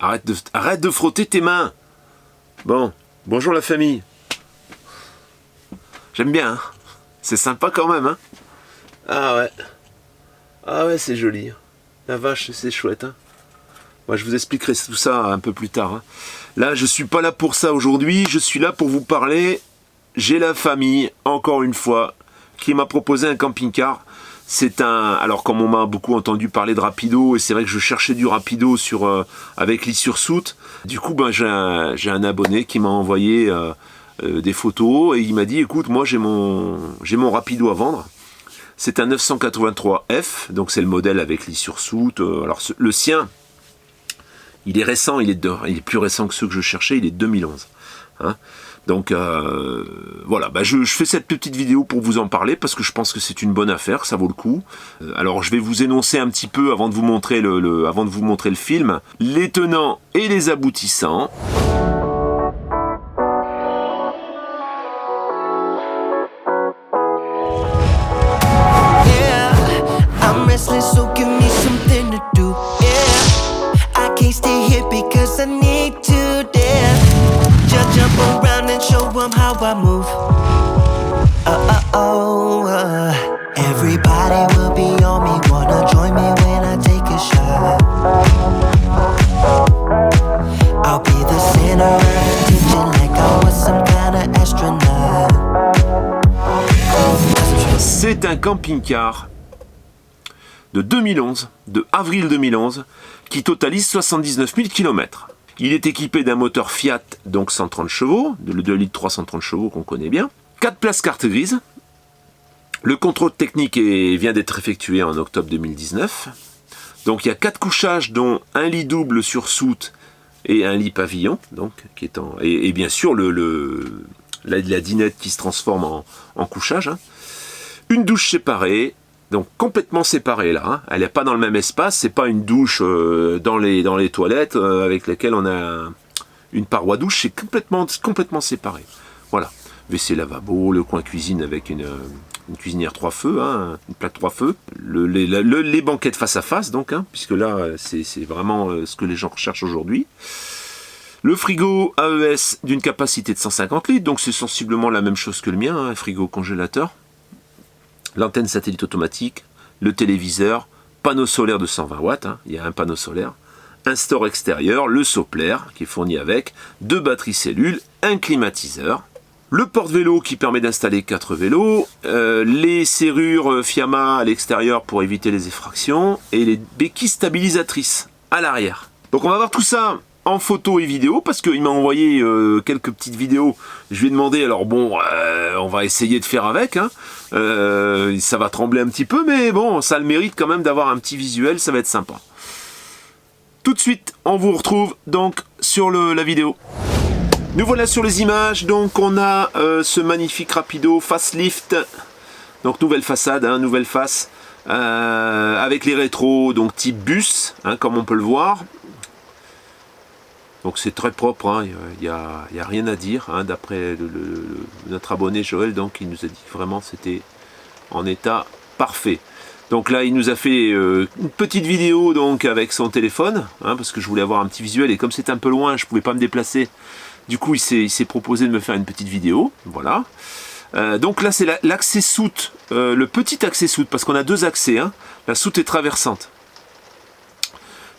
Arrête de frotter tes mains. Bon, bonjour la famille. J'aime bien, hein. C'est sympa quand même, hein. Ah ouais, c'est joli. La vache, c'est chouette, hein. Moi, je vous expliquerai tout ça un peu plus tard, hein. Là, je suis pas là pour ça aujourd'hui. Je suis là pour vous parler. J'ai la famille, encore une fois, qui m'a proposé un camping-car. C'est un... Alors, comme on m'a beaucoup entendu parler de Rapido, et c'est vrai que je cherchais du Rapido avec Lis-sur-Soute, du coup, j'ai un abonné qui m'a envoyé des photos, et il m'a dit, écoute, moi, j'ai mon Rapido à vendre. C'est un 983F, donc c'est le modèle avec Lis-sur-Soute. Alors, le sien, il est récent, il est plus récent que ceux que je cherchais, il est 2011. Hein. Donc voilà, je fais cette petite vidéo pour vous en parler parce que je pense que c'est une bonne affaire, ça vaut le coup. Alors je vais vous énoncer un petit peu avant de vous montrer le film, les tenants et les aboutissants. How I move. Everybody will be on me, wanna join me when I take a shot. I'll be the center of attention like I was some kind of astronaut. C'est un camping-car de 2011, de avril 2011, qui totalise 79 000 km. Il est équipé d'un moteur Fiat, donc 130 chevaux, le 2 litres 330 chevaux qu'on connaît bien. 4 places carte grise. Le contrôle technique vient d'être effectué en octobre 2019. Donc il y a 4 couchages, dont un lit double sur soute et un lit pavillon, donc, et bien sûr la dinette qui se transforme en couchage. Hein. Une douche séparée. Donc complètement séparée là, hein. Elle n'est pas dans le même espace, c'est pas une douche dans les toilettes avec laquelle on a une paroi douche, c'est complètement séparé. Voilà, WC lavabo, le coin cuisine avec une cuisinière 3 feux, hein, une plaque 3 feux, les banquettes face à face donc, hein, puisque là c'est vraiment ce que les gens recherchent aujourd'hui. Le frigo AES d'une capacité de 150 litres, donc c'est sensiblement la même chose que le mien, hein, un frigo congélateur. L'antenne satellite automatique, le téléviseur, panneau solaire de 120 watts, hein, il y a un panneau solaire, un store extérieur, le sopplaire qui est fourni avec, 2 batteries cellules, un climatiseur, le porte-vélo qui permet d'installer 4 vélos, les serrures Fiamma à l'extérieur pour éviter les effractions, et les béquilles stabilisatrices à l'arrière. Donc on va voir tout ça en photo et vidéo, parce qu'il m'a envoyé quelques petites vidéos. Je lui ai demandé, alors bon, on va essayer de faire avec, hein. Ça va trembler un petit peu, mais bon, ça a le mérite quand même d'avoir un petit visuel, ça va être sympa. Tout de suite, on vous retrouve donc sur la vidéo. Nous voilà sur les images, donc on a ce magnifique Rapido facelift, donc nouvelle façade, hein, nouvelle face, avec les rétros, donc type bus, hein, comme on peut le voir. Donc c'est très propre, hein, y a rien à dire, hein, d'après notre abonné Joël, donc il nous a dit que vraiment c'était en état parfait. Donc là il nous a fait une petite vidéo donc avec son téléphone, hein, parce que je voulais avoir un petit visuel, et comme c'est un peu loin, je ne pouvais pas me déplacer, du coup il s'est proposé de me faire une petite vidéo, voilà. Donc là c'est l'accès soute, le petit accès soute, parce qu'on a 2 accès, hein, la soute est traversante.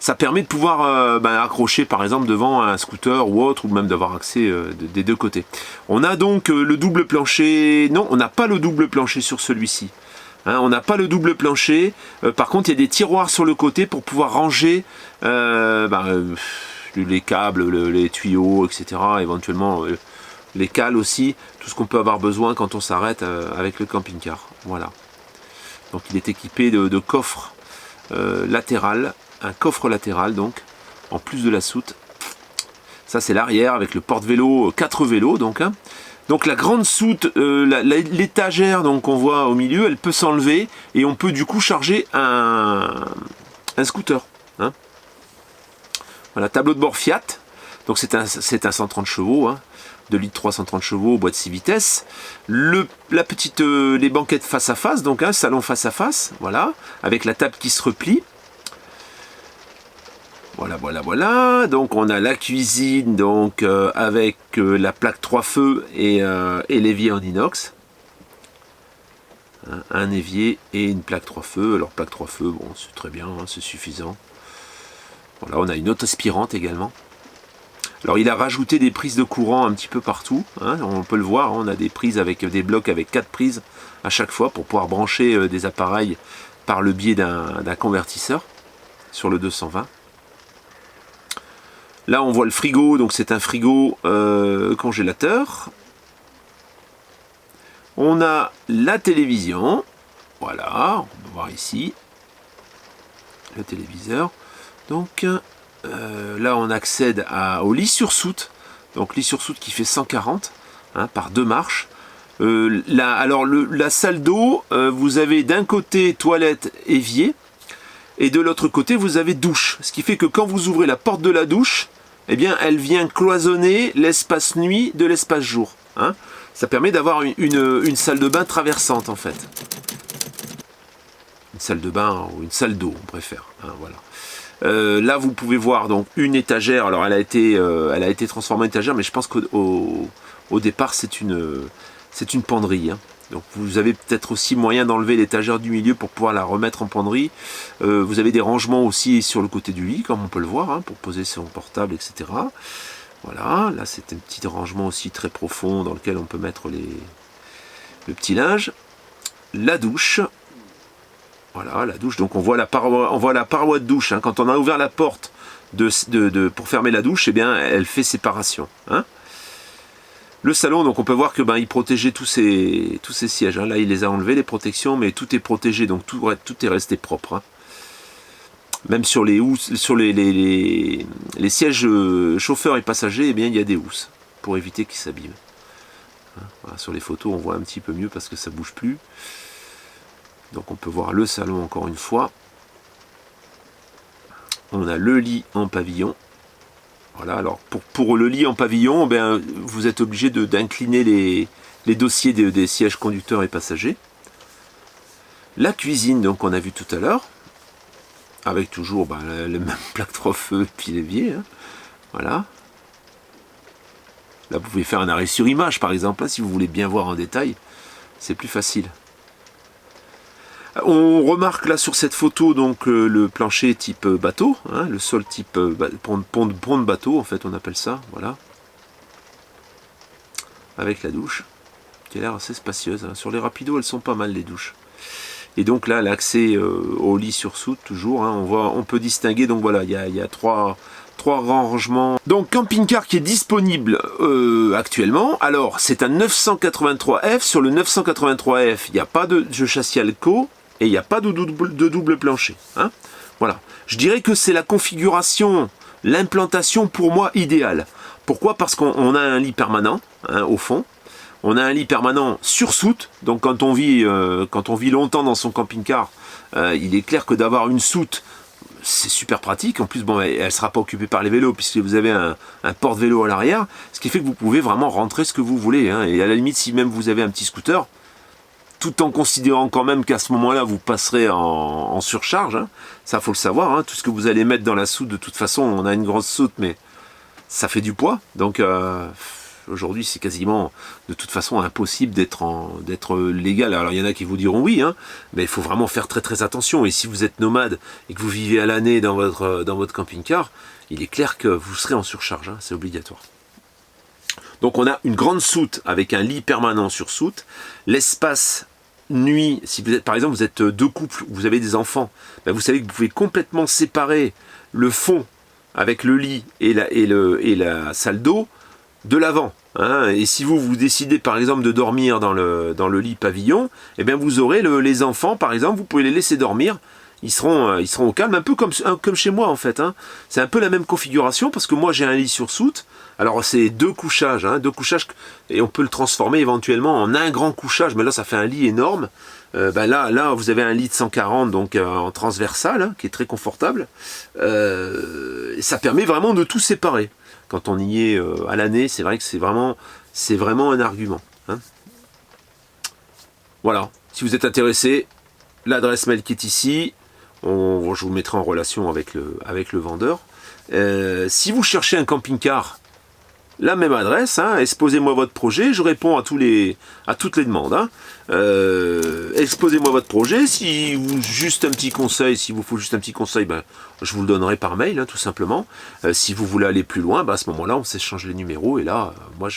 Ça permet de pouvoir accrocher par exemple devant un scooter ou autre, ou même d'avoir accès des 2 côtés. On a donc le double plancher. Non, on n'a pas le double plancher sur celui-ci. Hein, on n'a pas le double plancher. Par contre, il y a des tiroirs sur le côté pour pouvoir ranger les câbles, les tuyaux, etc. Éventuellement les cales aussi. Tout ce qu'on peut avoir besoin quand on s'arrête avec le camping-car. Voilà. Donc il est équipé de coffres latéral. Un coffre latéral donc, en plus de la soute. Ça c'est l'arrière avec le porte-vélo, 4 vélos donc. Hein. Donc la grande soute, l'étagère donc qu'on voit au milieu, elle peut s'enlever et on peut du coup charger un scooter. Hein. Voilà, tableau de bord Fiat. Donc c'est un 130 chevaux, hein, 2 litres 330 chevaux, boîte 6 vitesses. Les banquettes face à face, donc un salon face à face, voilà, avec la table qui se replie. Voilà. Donc on a la cuisine donc avec la plaque 3 feux et l'évier en inox. Un évier et une plaque 3 feux. Alors plaque 3 feux, bon c'est très bien, hein, c'est suffisant. Voilà, on a une auto-aspirante également. Alors il a rajouté des prises de courant un petit peu partout, hein, on peut le voir, hein, on a des prises avec des blocs avec 4 prises à chaque fois pour pouvoir brancher des appareils par le biais d'un convertisseur sur le 220. Là on voit le frigo, donc c'est un frigo congélateur. On a la télévision, voilà, on peut voir ici le téléviseur. Donc là on accède au lit sur soute, donc lit sur soute qui fait 140 hein, par 2 marches. La salle d'eau, vous avez d'un côté toilette évier et de l'autre côté vous avez douche, ce qui fait que quand vous ouvrez la porte de la douche, eh bien elle vient cloisonner l'espace nuit de l'espace jour, hein. Ça permet d'avoir une salle de bain traversante en fait, une salle de bain ou une salle d'eau on préfère, hein, voilà. Là vous pouvez voir donc une étagère, alors elle a été transformée en étagère, mais je pense qu'au départ c'est une penderie, hein. Donc vous avez peut-être aussi moyen d'enlever l'étagère du milieu pour pouvoir la remettre en penderie. Vous avez des rangements aussi sur le côté du lit comme on peut le voir, hein, pour poser son portable, etc. Voilà, là c'est un petit rangement aussi très profond dans lequel on peut mettre le petit linge. La douche. Voilà, la douche, donc on voit la paroi de douche, hein. Quand on a ouvert la porte pour fermer la douche, eh bien, elle fait séparation, hein. Le salon, donc on peut voir que il protégeait tous ces sièges, hein. Là il les a enlevés, les protections, mais tout est protégé, donc tout est resté propre, hein. Même sur les housses, sur les sièges chauffeurs et passagers, eh bien, il y a des housses, pour éviter qu'ils s'abîment. Voilà, sur les photos on voit un petit peu mieux parce que ça bouge plus. Donc on peut voir le salon encore une fois. On a le lit en pavillon. Voilà, alors pour le lit en pavillon, vous êtes obligé d'incliner les dossiers des sièges conducteurs et passagers. La cuisine, donc on a vu tout à l'heure, avec toujours le même plaque 3 feux puis l'évier, hein. Voilà. Là vous pouvez faire un arrêt sur image par exemple, hein, si vous voulez bien voir en détail, c'est plus facile. On remarque là sur cette photo donc le plancher type bateau, hein, le sol type pont de bateau en fait on appelle ça, voilà. Avec la douche, qui a l'air assez spacieuse, hein. Sur les rapidos elles sont pas mal les douches. Et donc là l'accès au lit sur soute toujours, hein, on peut distinguer, donc voilà, il y a trois rangements. Donc camping-car qui est disponible actuellement. Alors c'est un 983F, sur le 983F il n'y a pas de châssis Alco, et il n'y a pas de double plancher, hein. Voilà. Je dirais que c'est la configuration, l'implantation pour moi idéale. Pourquoi? Parce qu'on a un lit permanent, hein, au fond. On a un lit permanent sur soute. Donc quand on vit longtemps dans son camping-car, il est clair que d'avoir une soute, c'est super pratique. En plus, elle ne sera pas occupée par les vélos puisque vous avez un porte-vélo à l'arrière. Ce qui fait que vous pouvez vraiment rentrer ce que vous voulez, hein. Et à la limite, si même vous avez un petit scooter, tout en considérant quand même qu'à ce moment-là, vous passerez en surcharge, hein. Ça, faut le savoir, hein. Tout ce que vous allez mettre dans la soute, de toute façon, on a une grosse soute, mais ça fait du poids. Donc, aujourd'hui, c'est quasiment, de toute façon, impossible d'être légal. Alors, il y en a qui vous diront oui, hein, mais il faut vraiment faire très très attention. Et si vous êtes nomade et que vous vivez à l'année dans votre camping-car, il est clair que vous serez en surcharge, hein. C'est obligatoire. Donc on a une grande soute avec un lit permanent sur soute. L'espace nuit, si vous êtes, par exemple vous êtes deux couples, vous avez des enfants, vous savez que vous pouvez complètement séparer le fond avec le lit et la salle d'eau de l'avant, hein. Et si vous décidez par exemple de dormir dans le lit pavillon, eh bien vous aurez les enfants par exemple, vous pouvez les laisser dormir. Ils seront au calme, un peu comme chez moi en fait, hein. C'est un peu la même configuration parce que moi j'ai un lit sur soute. Alors c'est deux couchages, et on peut le transformer éventuellement en un grand couchage, mais là ça fait un lit énorme. Là vous avez un lit de 140 donc en transversal, hein, qui est très confortable. Et ça permet vraiment de tout séparer. Quand on y est à l'année, c'est vrai que c'est vraiment un argument, hein. Voilà, si vous êtes intéressé, l'adresse mail qui est ici. Je vous mettrai en relation avec le vendeur. Si vous cherchez un camping-car, la même adresse, hein, exposez-moi votre projet, je réponds à toutes les demandes. Hein. Exposez-moi votre projet, si vous faut juste un petit conseil, ben, je vous le donnerai par mail, hein, tout simplement. Si vous voulez aller plus loin, ben, à ce moment-là, on s'échange les numéros, et là, moi,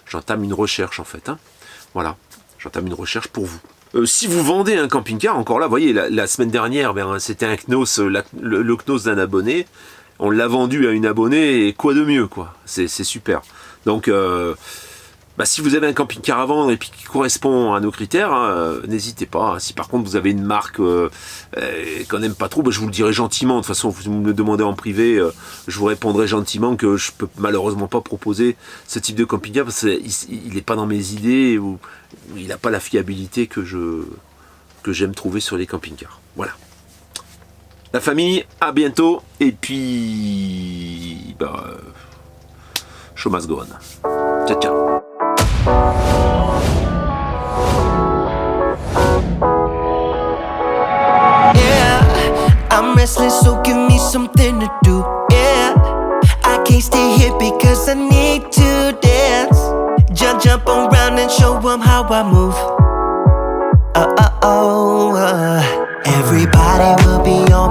j'entame une recherche, en fait. Hein. Voilà, j'entame une recherche pour vous. Si vous vendez un camping-car, encore là, vous voyez, la semaine dernière, ben, c'était un Knos, le Knos d'un abonné. On l'a vendu à une abonnée, et quoi de mieux, quoi. C'est super. Donc, si vous avez un camping-car à vendre et puis qui correspond à nos critères, hein, n'hésitez pas. Si par contre vous avez une marque qu'on n'aime pas trop, je vous le dirai gentiment. De toute façon, vous me le demandez en privé, je vous répondrai gentiment que je peux malheureusement pas proposer ce type de camping-car parce qu'il n'est pas dans mes idées ou il n'a pas la fiabilité que j'aime trouver sur les camping-cars. Voilà. La famille, à bientôt, et puis show must go on. Ciao, ciao. Yeah, I'm restless, so give me something to do. Yeah, I can't stay here because I need to dance. Jump around and show 'em how I move. Everybody will be on